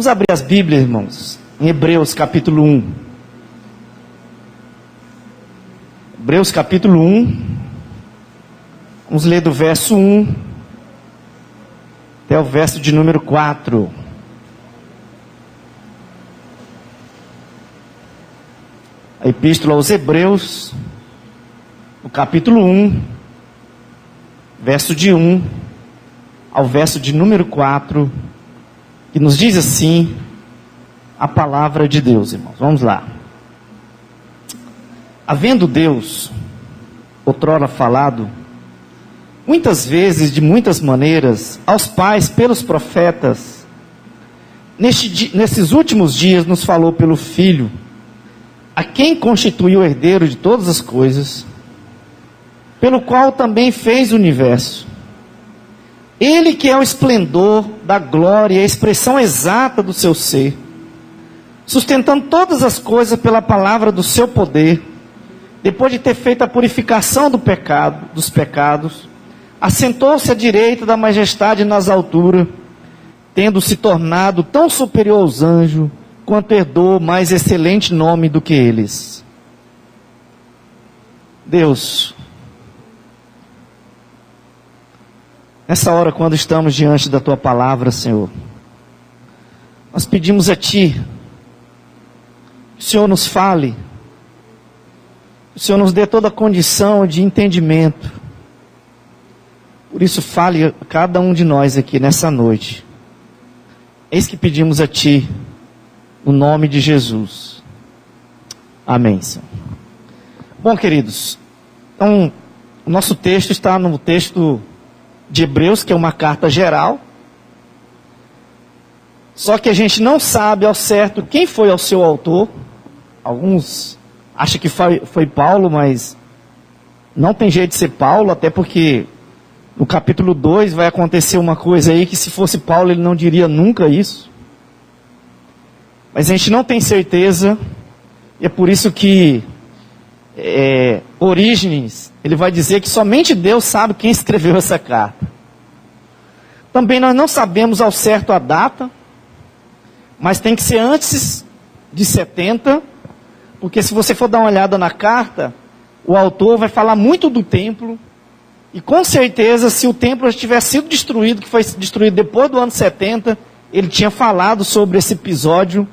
Vamos abrir as Bíblias, irmãos, em Hebreus capítulo 1. Hebreus capítulo 1. Vamos ler do verso 1 até o verso de número 4. A Epístola aos Hebreus, no capítulo 1, verso de 1 ao verso de número 4, que nos diz assim a palavra de Deus, irmãos. Vamos lá. Havendo Deus outrora falado muitas vezes, de muitas maneiras, aos pais pelos profetas, nesses últimos dias nos falou pelo Filho, a quem constituiu o herdeiro de todas as coisas, pelo qual também fez o universo. Ele que é o esplendor da glória e a expressão exata do seu ser, sustentando todas as coisas pela palavra do seu poder, depois de ter feito a purificação dos pecados, assentou-se à direita da majestade nas alturas, tendo se tornado tão superior aos anjos, quanto herdou mais excelente nome do que eles. Deus, nessa hora, quando estamos diante da Tua palavra, Senhor, nós pedimos a Ti, que o Senhor nos fale, que o Senhor nos dê toda a condição de entendimento. Por isso, fale a cada um de nós aqui nessa noite. Eis que pedimos a Ti, no nome de Jesus. Amém, Senhor. Bom, queridos, então, o nosso texto está no texto de Hebreus, que é uma carta geral. Só que a gente não sabe ao certo quem foi o seu autor. Alguns acham que foi Paulo, mas não tem jeito de ser Paulo, até porque no capítulo 2 vai acontecer uma coisa aí que se fosse Paulo ele não diria nunca isso. Mas a gente não tem certeza, e é por isso que Orígenes, ele vai dizer que somente Deus sabe quem escreveu essa carta. Também nós não sabemos ao certo a data, mas tem que ser antes de 70, porque se você for dar uma olhada na carta, o autor vai falar muito do templo, e com certeza se o templo já tivesse sido destruído, que foi destruído depois do ano 70, ele tinha falado sobre esse episódio,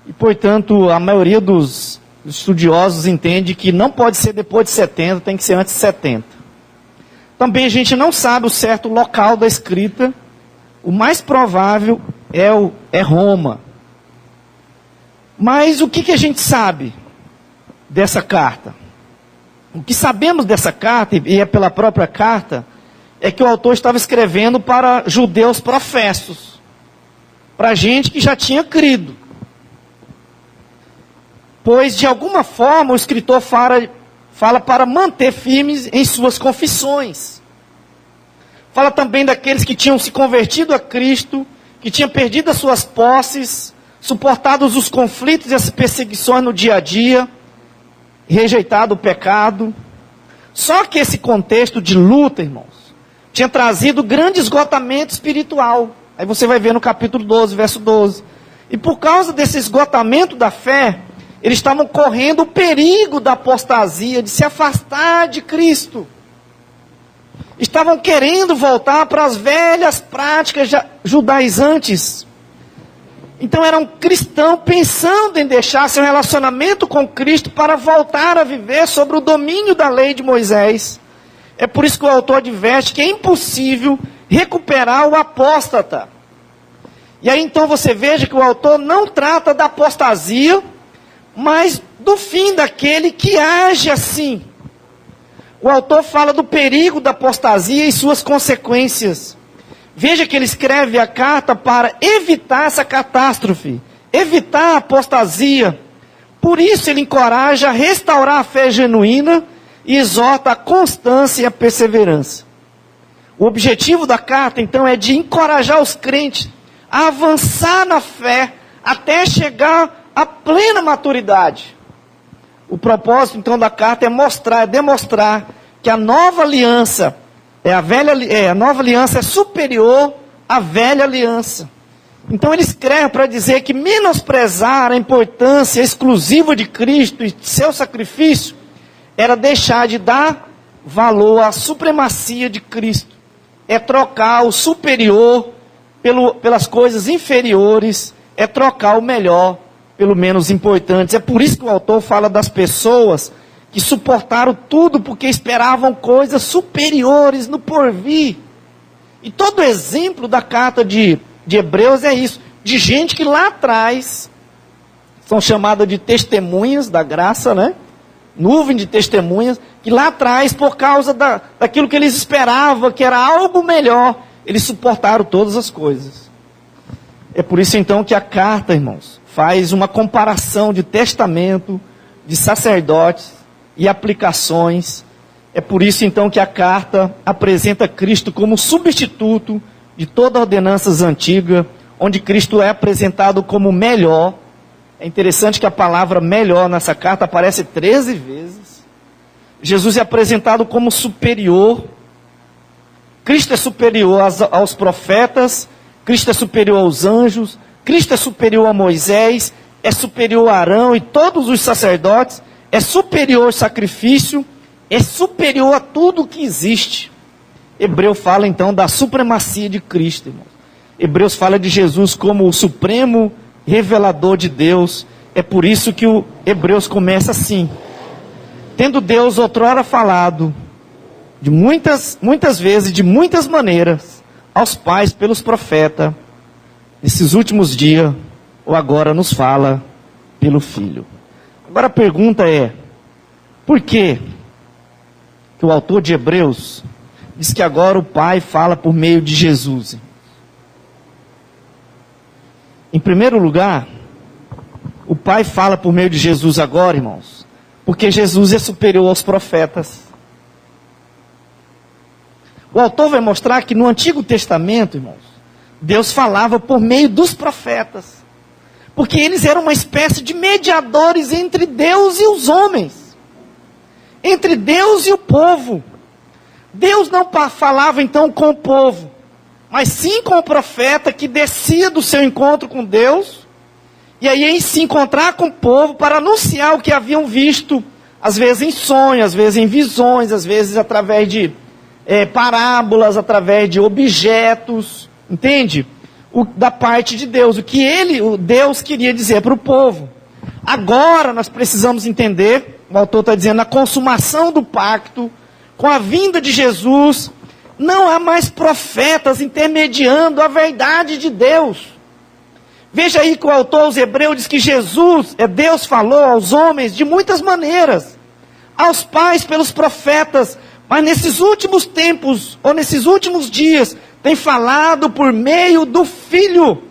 e portanto a maioria dos estudiosos entende que não pode ser depois de 70, tem que ser antes de 70. Também a gente não sabe o certo local da escrita. O mais provável é Roma. Mas o que a gente sabe dessa carta? O que sabemos dessa carta, e é pela própria carta, é que o autor estava escrevendo para judeus professos, para gente que já tinha crido. Pois, de alguma forma, o escritor fala para manter firmes em suas confissões. Fala também daqueles que tinham se convertido a Cristo, que tinham perdido as suas posses, suportado os conflitos e as perseguições no dia a dia, rejeitado o pecado. Só que esse contexto de luta, irmãos, tinha trazido grande esgotamento espiritual. Aí você vai ver no capítulo 12, verso 12. E por causa desse esgotamento da fé, eles estavam correndo o perigo da apostasia, de se afastar de Cristo. Estavam querendo voltar para as velhas práticas judaizantes. Então eram cristãos pensando em deixar seu relacionamento com Cristo para voltar a viver sobre o domínio da lei de Moisés. É por isso que o autor adverte que é impossível recuperar o apóstata. E aí então você veja que o autor não trata da apostasia, mas do fim daquele que age assim. O autor fala do perigo da apostasia e suas consequências. Veja que ele escreve a carta para evitar essa catástrofe, evitar a apostasia. Por isso ele encoraja a restaurar a fé genuína e exorta a constância e a perseverança. O objetivo da carta, então, é de encorajar os crentes a avançar na fé até chegar à plena maturidade. O propósito, então, da carta é demonstrar que a nova aliança a nova aliança é superior à velha aliança. Então ele escreve para dizer que menosprezar a importância exclusiva de Cristo e seu sacrifício era deixar de dar valor à supremacia de Cristo. É trocar o superior pelas coisas inferiores, é trocar o melhor pelo menos importante. É por isso que o autor fala das pessoas que suportaram tudo porque esperavam coisas superiores no porvir. E todo exemplo da carta de Hebreus é isso, de gente que lá atrás são chamadas de testemunhas da graça, né? Nuvem de testemunhas, que lá atrás, por causa daquilo que eles esperavam, que era algo melhor, eles suportaram todas as coisas. É por isso então que a carta, irmãos, faz uma comparação de testamento, de sacerdotes e aplicações. É por isso então que a carta apresenta Cristo como substituto de toda a ordenanças antiga, onde Cristo é apresentado como melhor. É interessante que a palavra melhor nessa carta aparece 13 vezes. Jesus é apresentado como superior. Cristo é superior aos profetas, Cristo é superior aos anjos, Cristo é superior a Moisés, é superior a Arão e todos os sacerdotes, é superior ao sacrifício, é superior a tudo que existe. Hebreu fala então da supremacia de Cristo, irmãos. Hebreus fala de Jesus como o supremo revelador de Deus. É por isso que o Hebreus começa assim: tendo Deus outrora falado de muitas vezes, de muitas maneiras, aos pais pelos profetas, nesses últimos dias, ou agora nos fala pelo Filho. Agora a pergunta é: por que o autor de Hebreus diz que agora o Pai fala por meio de Jesus? Em primeiro lugar, o Pai fala por meio de Jesus agora, irmãos, porque Jesus é superior aos profetas. O autor vai mostrar que no Antigo Testamento, irmãos, Deus falava por meio dos profetas, porque eles eram uma espécie de mediadores entre Deus e os homens, entre Deus e o povo. Deus não falava então com o povo, mas sim com o profeta que descia do seu encontro com Deus, e aí ia se encontrar com o povo para anunciar o que haviam visto, às vezes em sonhos, às vezes em visões, às vezes através de parábolas, através de objetos, entende? Da parte de Deus, o Deus queria dizer para o povo. Agora nós precisamos entender, o autor está dizendo, a consumação do pacto, com a vinda de Jesus, não há mais profetas intermediando a verdade de Deus. Veja aí que o autor aos Hebreus diz que Deus falou aos homens de muitas maneiras, aos pais pelos profetas, mas nesses últimos tempos, ou nesses últimos dias, tem falado por meio do Filho.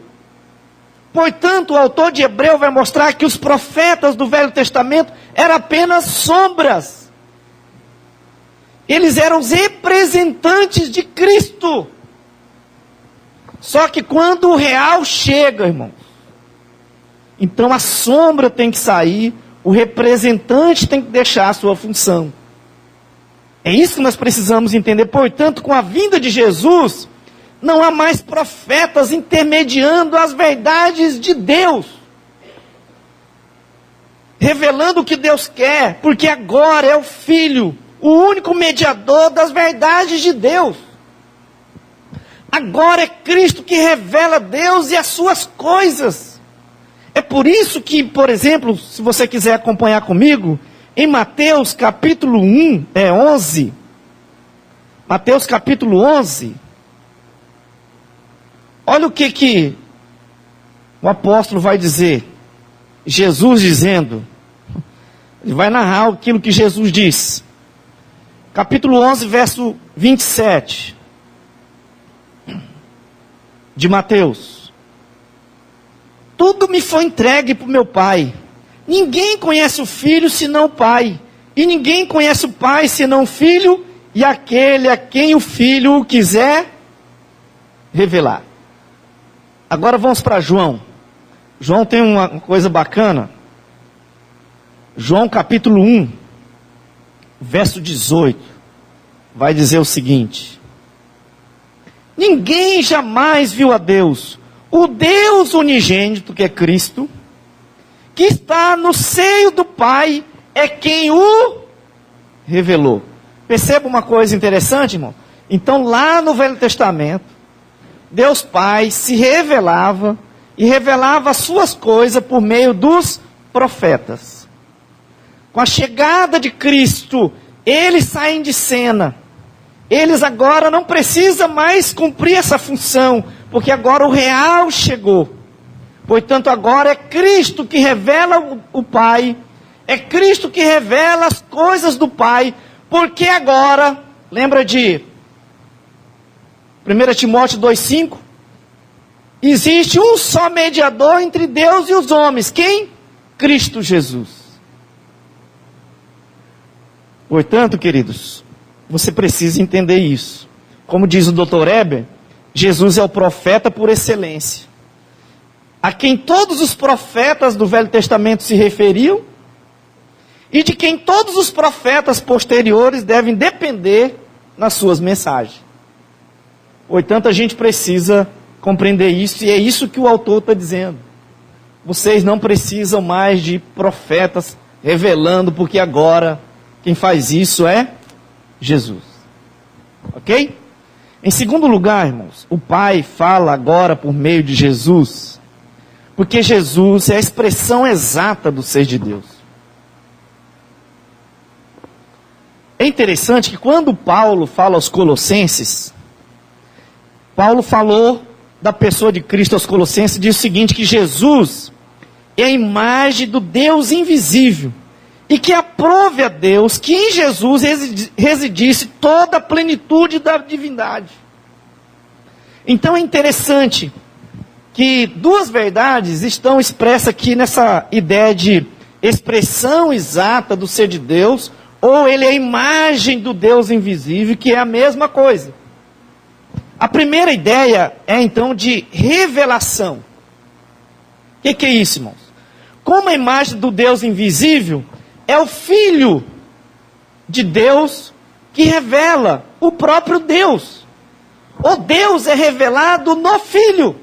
Portanto, o autor de Hebreu vai mostrar que os profetas do Velho Testamento eram apenas sombras. Eles eram os representantes de Cristo. Só que quando o real chega, irmãos, então a sombra tem que sair, o representante tem que deixar a sua função. É isso que nós precisamos entender. Portanto, com a vinda de Jesus, não há mais profetas intermediando as verdades de Deus, revelando o que Deus quer, porque agora é o Filho, o único mediador das verdades de Deus. Agora é Cristo que revela Deus e as suas coisas. É por isso que, por exemplo, se você quiser acompanhar comigo, em Mateus capítulo 11, Mateus capítulo 11, olha o que o apóstolo vai dizer. Jesus dizendo, ele vai narrar aquilo que Jesus diz. Capítulo 11, verso 27 de Mateus. Tudo me foi entregue por meu Pai. Ninguém conhece o Filho senão o Pai. E ninguém conhece o Pai senão o Filho e aquele a quem o Filho o quiser revelar. Agora vamos para João. João tem uma coisa bacana. João capítulo 1, verso 18, vai dizer o seguinte: ninguém jamais viu a Deus. o Deus unigênito, que é Cristo, que está no seio do Pai, é quem o revelou. Perceba uma coisa interessante, irmão? Então, lá no Velho Testamento, Deus Pai se revelava e revelava as suas coisas por meio dos profetas. Com a chegada de Cristo, eles saem de cena. Eles agora não precisam mais cumprir essa função, porque agora o real chegou. Portanto, agora é Cristo que revela o Pai, é Cristo que revela as coisas do Pai, porque agora, lembra de 1 Timóteo 2,5? Existe um só mediador entre Deus e os homens. Quem? Cristo Jesus. Portanto, queridos, você precisa entender isso. Como diz o Dr. Eber, Jesus é o profeta por excelência, a quem todos os profetas do Velho Testamento se referiam, e de quem todos os profetas posteriores devem depender nas suas mensagens. Portanto, a gente precisa compreender isso, e é isso que o autor está dizendo. Vocês não precisam mais de profetas revelando, porque agora quem faz isso é Jesus. Ok? Em segundo lugar, irmãos, o Pai fala agora por meio de Jesus, porque Jesus é a expressão exata do ser de Deus. É interessante que quando Paulo fala aos Colossenses, Paulo falou da pessoa de Cristo aos Colossenses e diz o seguinte, que Jesus é a imagem do Deus invisível, e que aprove a Deus que em Jesus residisse toda a plenitude da divindade. Então é interessante que duas verdades estão expressas aqui nessa ideia de expressão exata do ser de Deus, ou ele é a imagem do Deus invisível, que é a mesma coisa. A primeira ideia é então de revelação. O que é isso, irmãos? Como a imagem do Deus invisível é o Filho de Deus que revela o próprio Deus. O Deus é revelado no Filho.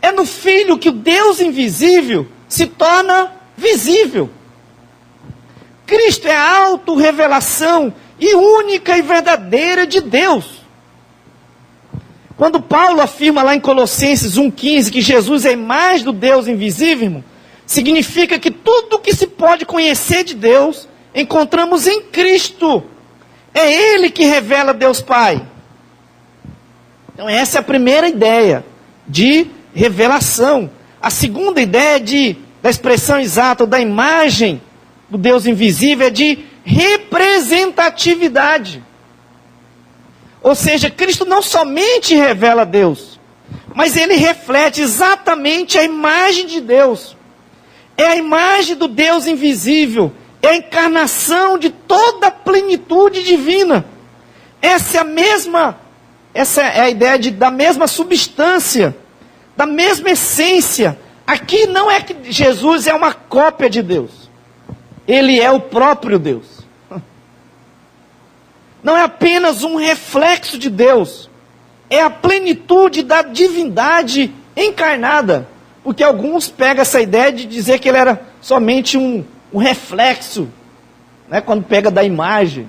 É no Filho que o Deus invisível se torna visível. Cristo é a autorrevelação e única e verdadeira de Deus. Quando Paulo afirma lá em Colossenses 1,15 que Jesus é a imagem do Deus invisível, irmão, significa que tudo que se pode conhecer de Deus, encontramos em Cristo. É Ele que revela Deus Pai. Então essa é a primeira ideia de revelação. A segunda ideia da expressão exata, da imagem do Deus invisível, é de representatividade. Ou seja, Cristo não somente revela Deus, mas Ele reflete exatamente a imagem de Deus. É a imagem do Deus invisível, é a encarnação de toda a plenitude divina. Essa é a ideia da mesma substância, da mesma essência. Aqui não é que Jesus é uma cópia de Deus, Ele é o próprio Deus. Não é apenas um reflexo de Deus, é a plenitude da divindade encarnada. Porque alguns pegam essa ideia de dizer que ele era somente um reflexo, né, quando pega da imagem.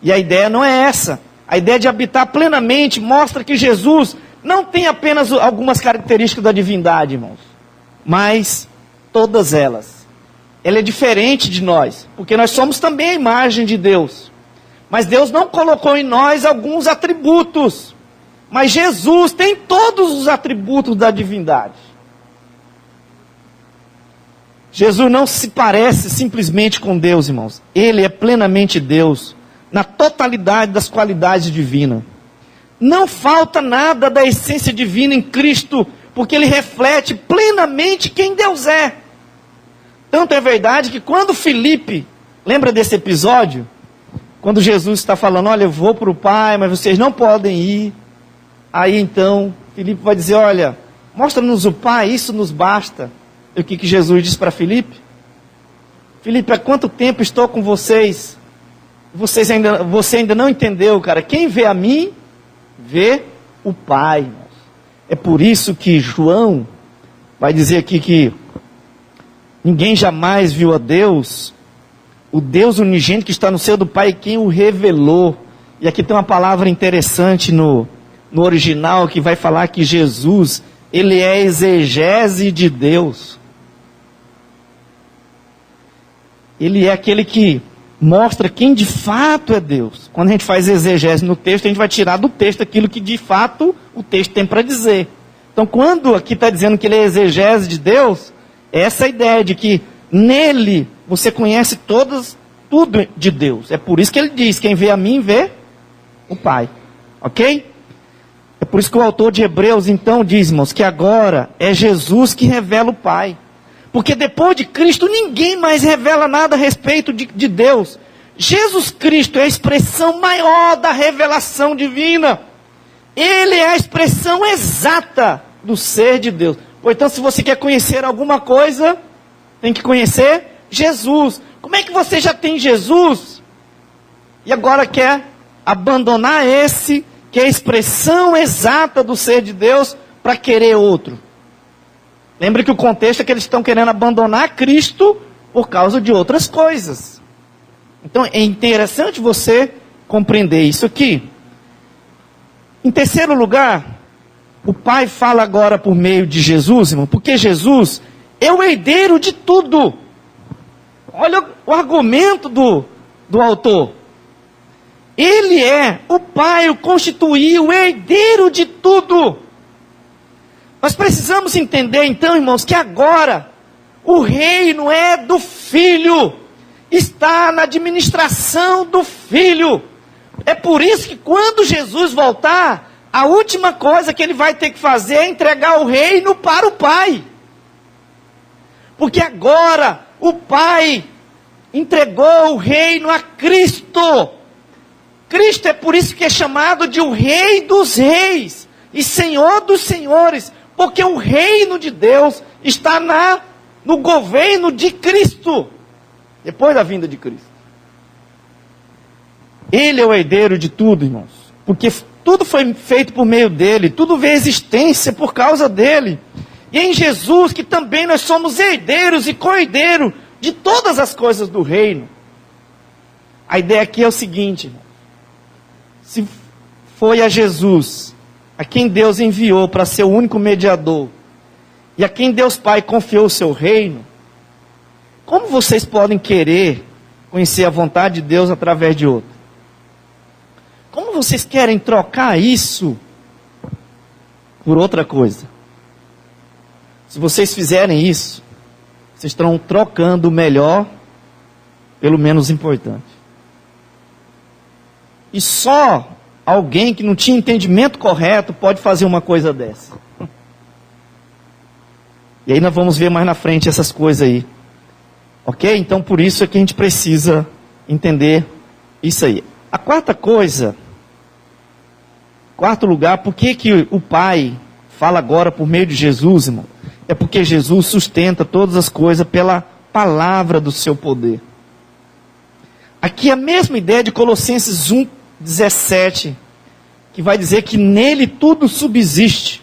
E a ideia não é essa. A ideia de habitar plenamente mostra que Jesus não tem apenas algumas características da divindade, irmãos, mas todas elas. Ele é diferente de nós, porque nós somos também a imagem de Deus. Mas Deus não colocou em nós alguns atributos. Mas Jesus tem todos os atributos da divindade. Jesus não se parece simplesmente com Deus, irmãos. Ele é plenamente Deus, na totalidade das qualidades divinas. Não falta nada da essência divina em Cristo, porque Ele reflete plenamente quem Deus é. Tanto é verdade que quando Filipe, lembra desse episódio? Quando Jesus está falando, olha, eu vou para o Pai, mas vocês não podem ir. Aí então, Filipe vai dizer, olha, mostra-nos o Pai, isso nos basta. E o que Jesus diz para Filipe? Filipe, há quanto tempo estou com vocês? Você ainda não entendeu, cara. Quem vê a mim, vê o Pai. É por isso que João vai dizer aqui que ninguém jamais viu a Deus, o Deus unigênito que está no seio do Pai, quem o revelou. E aqui tem uma palavra interessante no original, que vai falar que Jesus, ele é a exegese de Deus. Ele é aquele que mostra quem de fato é Deus. Quando a gente faz exegese no texto, a gente vai tirar do texto aquilo que de fato o texto tem para dizer. Então, quando aqui está dizendo que ele é exegese de Deus, é essa ideia de que nele você conhece tudo de Deus. É por isso que ele diz, quem vê a mim, vê o Pai. Ok? É por isso que o autor de Hebreus, então, diz, irmãos, que agora é Jesus que revela o Pai. Porque depois de Cristo, ninguém mais revela nada a respeito de Deus. Jesus Cristo é a expressão maior da revelação divina. Ele é a expressão exata do ser de Deus. Portanto, se você quer conhecer alguma coisa, tem que conhecer Jesus. Como é que você já tem Jesus e agora quer abandonar esse, que é a expressão exata do ser de Deus, para querer outro? Lembre que o contexto é que eles estão querendo abandonar Cristo por causa de outras coisas. Então é interessante você compreender isso aqui. Em terceiro lugar, o Pai fala agora por meio de Jesus, irmão, porque Jesus é o herdeiro de tudo. Olha o argumento do autor. Ele é o Pai, o constituiu, o herdeiro de tudo. Nós precisamos entender então, irmãos, que agora o reino é do Filho, está na administração do Filho. É por isso que quando Jesus voltar, a última coisa que ele vai ter que fazer é entregar o reino para o Pai. Porque agora o Pai entregou o reino a Cristo. Cristo é por isso que é chamado de o Rei dos Reis e Senhor dos Senhores. Porque o reino de Deus está no governo de Cristo, depois da vinda de Cristo. Ele é o herdeiro de tudo, irmãos, porque tudo foi feito por meio dele, tudo veio à existência por causa dele. E em Jesus que também nós somos herdeiros e co-herdeiros de todas as coisas do reino. A ideia aqui é o seguinte, irmão. Se foi a Jesus a quem Deus enviou para ser o único mediador, e a quem Deus Pai confiou o seu reino, como vocês podem querer conhecer a vontade de Deus através de outro? Como vocês querem trocar isso por outra coisa? Se vocês fizerem isso, vocês estão trocando o melhor pelo menos importante. E só alguém que não tinha entendimento correto pode fazer uma coisa dessa. E aí nós vamos ver mais na frente essas coisas aí. Ok? Então por isso é que a gente precisa entender isso aí. A quarta coisa, quarto lugar, por que o Pai fala agora por meio de Jesus, irmão? É porque Jesus sustenta todas as coisas pela palavra do seu poder. Aqui a mesma ideia de Colossenses 1:17, que vai dizer que nele tudo subsiste.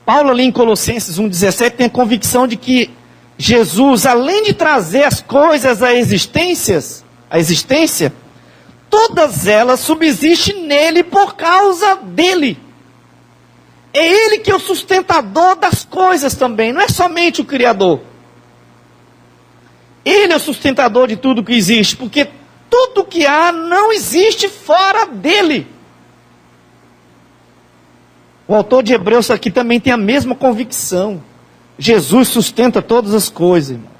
Paulo ali em Colossenses 1:17 tem a convicção de que Jesus, além de trazer as coisas à existência, todas elas subsistem nele por causa dele. É ele que é o sustentador das coisas também, não é somente o Criador. Ele é o sustentador de tudo que existe, porque tudo que há não existe fora dele. O autor de Hebreus aqui também tem a mesma convicção. Jesus sustenta todas as coisas, irmãos.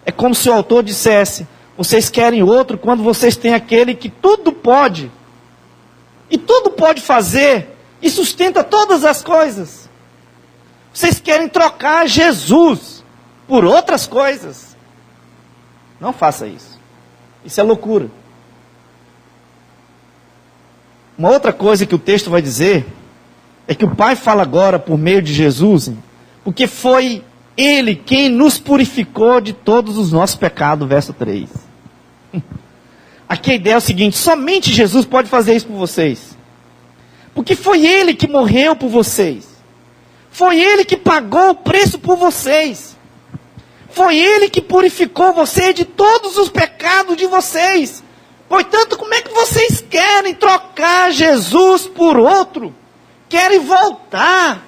É como se o autor dissesse: vocês querem outro quando vocês têm aquele que tudo pode, e tudo pode fazer, e sustenta todas as coisas. Vocês querem trocar Jesus por outras coisas. Não faça isso. Isso é loucura. Uma outra coisa que o texto vai dizer é que o Pai fala agora por meio de Jesus, porque foi Ele quem nos purificou de todos os nossos pecados, verso 3. Aqui a ideia é o seguinte: somente Jesus pode fazer isso por vocês. Porque foi Ele que morreu por vocês. Foi Ele que pagou o preço por vocês. Foi Ele que purificou vocês de todos os pecados de vocês. Portanto, como é que vocês querem trocar Jesus por outro? Querem voltar.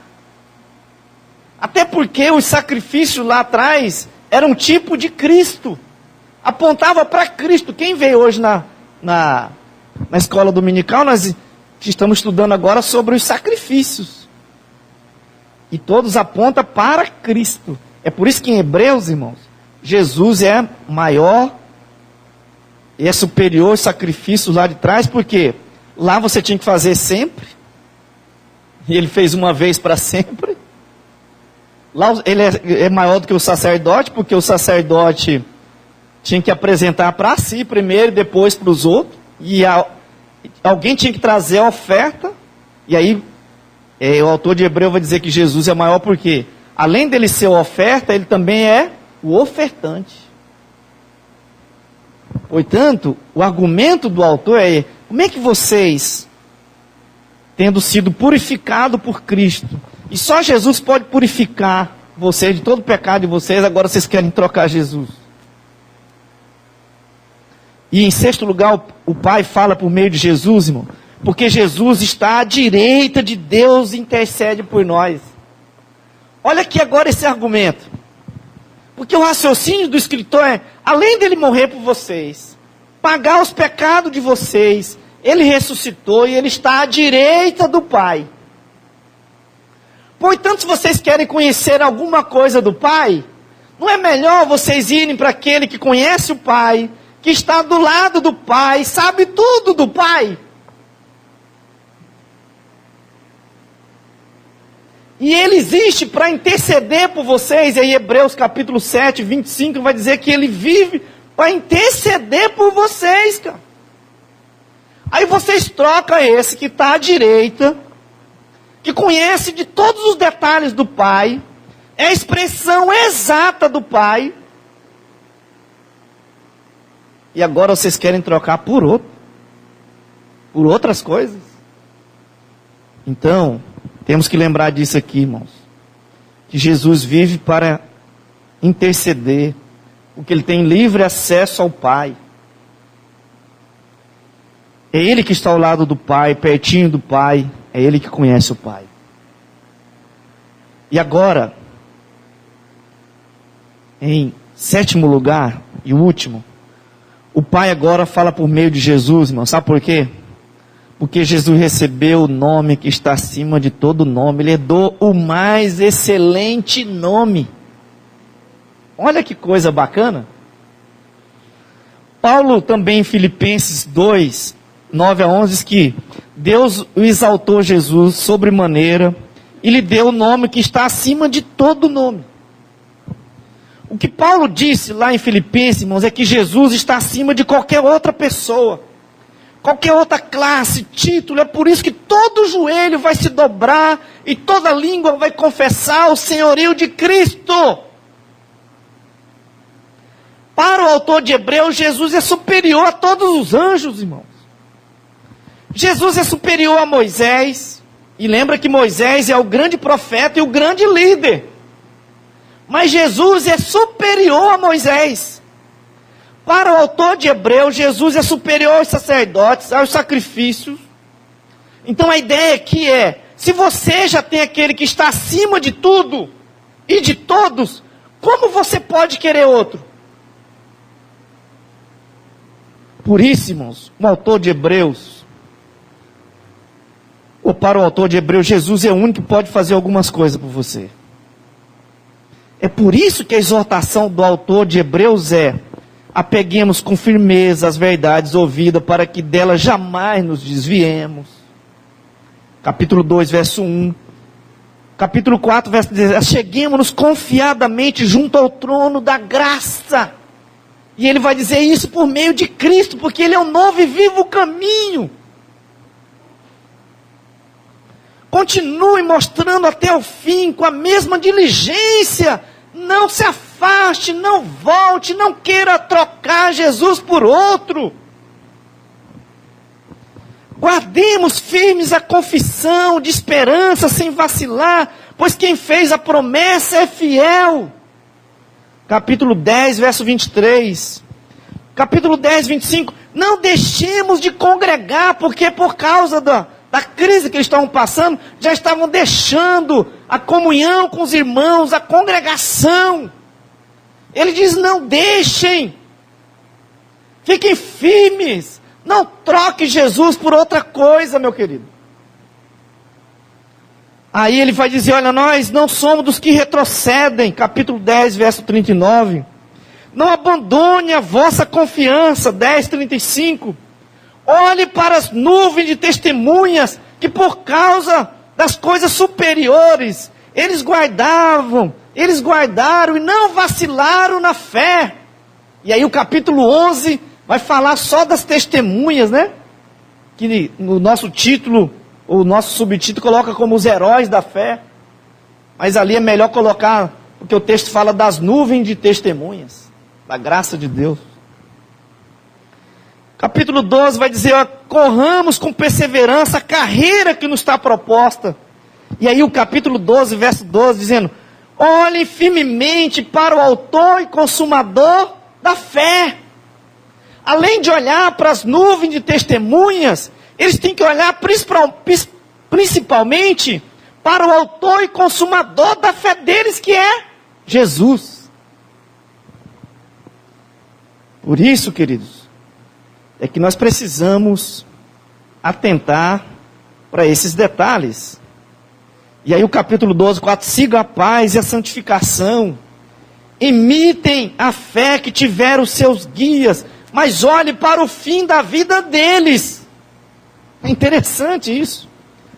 Até porque os sacrifícios lá atrás eram um tipo de Cristo. Apontava para Cristo. Quem veio hoje na escola dominical, nós estamos estudando agora sobre os sacrifícios. E todos apontam para Cristo. É por isso que em Hebreus, irmãos, Jesus é maior e é superior aos sacrifícios lá de trás, porque lá você tinha que fazer sempre, e Ele fez uma vez para sempre. Lá Ele é maior do que o sacerdote, porque o sacerdote tinha que apresentar para si primeiro e depois para os outros, e alguém tinha que trazer a oferta, e aí o autor de Hebreu vai dizer que Jesus é maior porque, além dele ser a oferta, ele também é o ofertante. Portanto, o argumento do autor é: como é que vocês, tendo sido purificados por Cristo, e só Jesus pode purificar vocês de todo o pecado de vocês, agora vocês querem trocar Jesus? E em sexto lugar, o Pai fala por meio de Jesus, irmão, porque Jesus está à direita de Deus e intercede por nós. Olha aqui agora esse argumento. Porque o raciocínio do escritor é: além dele morrer por vocês, pagar os pecados de vocês, ele ressuscitou e ele está à direita do Pai. Portanto, se vocês querem conhecer alguma coisa do Pai, não é melhor vocês irem para aquele que conhece o Pai, que está do lado do Pai, sabe tudo do Pai? E Ele existe para interceder por vocês. E aí Hebreus capítulo 7, 25 vai dizer que Ele vive para interceder por vocês, cara. Aí vocês trocam esse que está à direita, que conhece de todos os detalhes do Pai, é a expressão exata do Pai, e agora vocês querem trocar por outro, por outras coisas. Então, temos que lembrar disso aqui, irmãos. Que Jesus vive para interceder, porque Ele tem livre acesso ao Pai. É Ele que está ao lado do Pai, pertinho do Pai. É Ele que conhece o Pai. E agora, em sétimo lugar e último, o Pai agora fala por meio de Jesus, irmão. Sabe por quê? Porque Jesus recebeu o nome que está acima de todo nome. Ele herdou o mais excelente nome. Olha que coisa bacana. Paulo também em Filipenses 2, 9 a 11 diz que Deus o exaltou Jesus sobremaneira e lhe deu o nome que está acima de todo nome. O que Paulo disse lá em Filipenses, irmãos, é que Jesus está acima de qualquer outra pessoa, qualquer outra classe, título. É por isso que todo joelho vai se dobrar e toda língua vai confessar o senhorio de Cristo. Para o autor de Hebreus, Jesus é superior a todos os anjos, irmãos. Jesus é superior a Moisés. E lembra que Moisés é o grande profeta e o grande líder. Mas Jesus é superior a Moisés. Para o autor de Hebreus, Jesus é superior aos sacerdotes, aos sacrifícios. Então a ideia aqui é: se você já tem aquele que está acima de tudo e de todos, como você pode querer outro? Por isso, irmãos, o autor de Hebreus, ou para o autor de Hebreus, Jesus é o único que pode fazer algumas coisas por você. É por isso que a exortação do autor de Hebreus é: apeguemos com firmeza as verdades ouvidas, para que delas jamais nos desviemos. Capítulo 2, verso 1. Capítulo 4, verso 10. Cheguemos-nos confiadamente junto ao trono da graça. E ele vai dizer isso por meio de Cristo, porque Ele é o novo e vivo caminho. Continue mostrando até o fim com a mesma diligência. Não se afaste, não volte, não queira trocar Jesus por outro. Guardemos firmes a confissão de esperança sem vacilar, pois quem fez a promessa é fiel. Capítulo 10, verso 23. Capítulo 10, 25. Não deixemos de congregar, porque por causa da crise que eles estavam passando, já estavam deixando a comunhão com os irmãos, a congregação. Ele diz, não deixem. Fiquem firmes. Não troque Jesus por outra coisa, meu querido. Aí ele vai dizer, olha, nós não somos dos que retrocedem. Capítulo 10, verso 39. Não abandone a vossa confiança. 10, 35. Olhe para as nuvens de testemunhas, que por causa das coisas superiores, eles guardaram e não vacilaram na fé. E aí o capítulo 11 vai falar só das testemunhas, né? Que no nosso título, o nosso subtítulo coloca como os heróis da fé. Mas ali é melhor colocar, porque o texto fala das nuvens de testemunhas, da graça de Deus. Capítulo 12 vai dizer, ó, corramos com perseverança a carreira que nos está proposta. E aí o capítulo 12, verso 12, dizendo, olhem firmemente para o autor e consumador da fé. Além de olhar para as nuvens de testemunhas, eles têm que olhar principalmente para o autor e consumador da fé deles, que é Jesus. Por isso, queridos, é que nós precisamos atentar para esses detalhes. E aí o capítulo 12, 4, sigam a paz e a santificação, imitem a fé que tiveram os seus guias, mas olhe para o fim da vida deles. É interessante isso,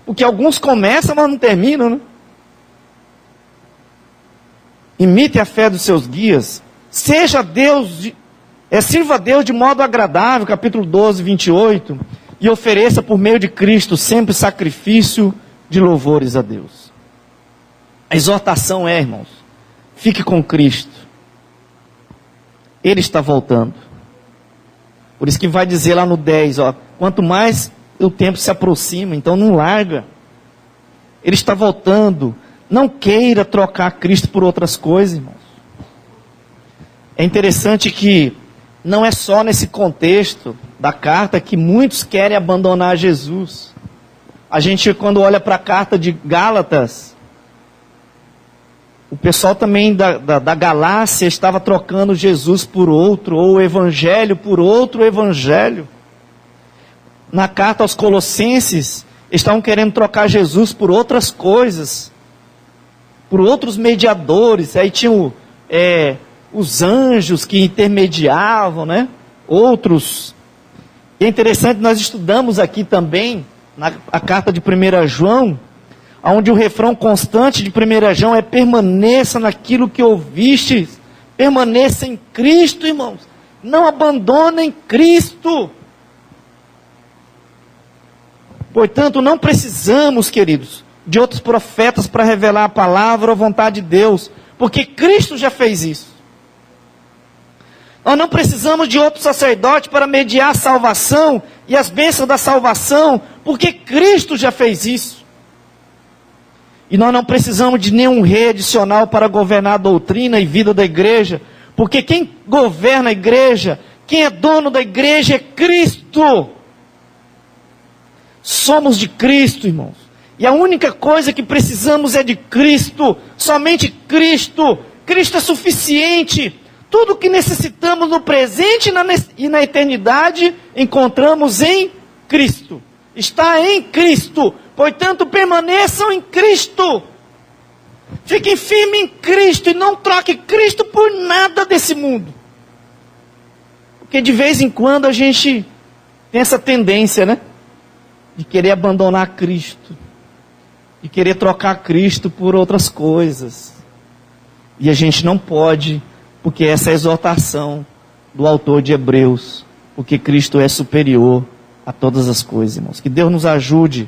porque alguns começam, mas não terminam, né? Imite a fé dos seus guias, sirva a Deus de modo agradável, capítulo 12, 28, e ofereça por meio de Cristo sempre sacrifício de louvores a Deus. A exortação é, irmãos, fique com Cristo. Ele está voltando. Por isso que vai dizer lá no 10, ó, quanto mais o tempo se aproxima, então não larga. Ele está voltando. Não queira trocar Cristo por outras coisas, irmãos. É interessante que não é só nesse contexto da carta que muitos querem abandonar Jesus. A gente, quando olha para a carta de Gálatas, o pessoal também da Galácia estava trocando Jesus por outro, ou o Evangelho por outro Evangelho. Na carta aos Colossenses, estavam querendo trocar Jesus por outras coisas, por outros mediadores. Aí tinham os anjos que intermediavam, né? Outros. E é interessante, nós estudamos aqui também, a carta de 1 João, onde o refrão constante de 1 João é permaneça naquilo que ouvistes, permaneça em Cristo, irmãos, não abandonem Cristo. Portanto, não precisamos, queridos, de outros profetas para revelar a palavra ou a vontade de Deus, porque Cristo já fez isso. Nós não precisamos de outro sacerdote para mediar a salvação e as bênçãos da salvação, porque Cristo já fez isso. E nós não precisamos de nenhum rei adicional para governar a doutrina e vida da igreja, porque quem governa a igreja, quem é dono da igreja é Cristo. Somos de Cristo, irmãos. E a única coisa que precisamos é de Cristo, somente Cristo. Cristo é suficiente. Tudo o que necessitamos no presente e na eternidade, encontramos em Cristo. Está em Cristo. Portanto, permaneçam em Cristo. Fiquem firmes em Cristo e não troquem Cristo por nada desse mundo. Porque de vez em quando a gente tem essa tendência, né? De querer abandonar Cristo. De querer trocar Cristo por outras coisas. E a gente não pode, porque essa é a exortação do autor de Hebreus. Porque Cristo é superior a todas as coisas, irmãos. Que Deus nos ajude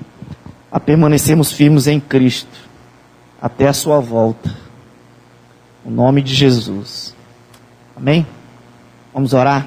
a permanecermos firmes em Cristo até a sua volta. No nome de Jesus. Amém? Vamos orar?